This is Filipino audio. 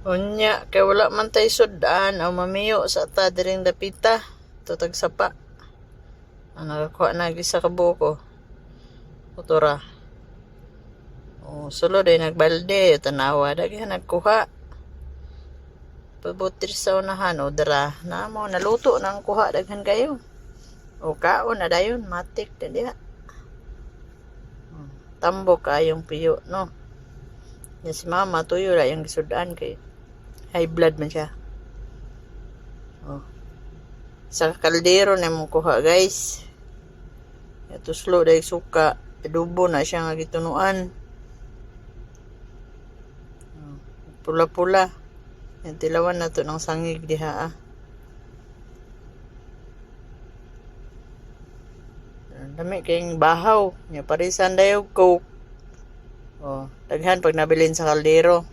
Unya, kay wala man tay sudan o mamiyo sa ta diring dapita. Tutag sapa. Ang nakakuha na gisa ka buko. Utura. O, sulod ay nagbalde. Tanawa, daghan nagkuha. Pabutir sa unahan, o dara. Na mo, naluto na ang kuha, daghan kayo. O kaon na dayon, matik na diha. Tambo kayong piyo, no? Yan si mama, tuyo na yung gisudan kay high blood man siya. Oh. Sa kaldero na mong kuha, guys. Ito slow dahil suka. Adobo na siya nga gitunuan. Oh. Pula-pula. Yan tilawan na to ng sangig diha, ah. Dami kayong bahaw. Nya parisan dayo coke. Oh, daghan pag nabilin sa kaldero.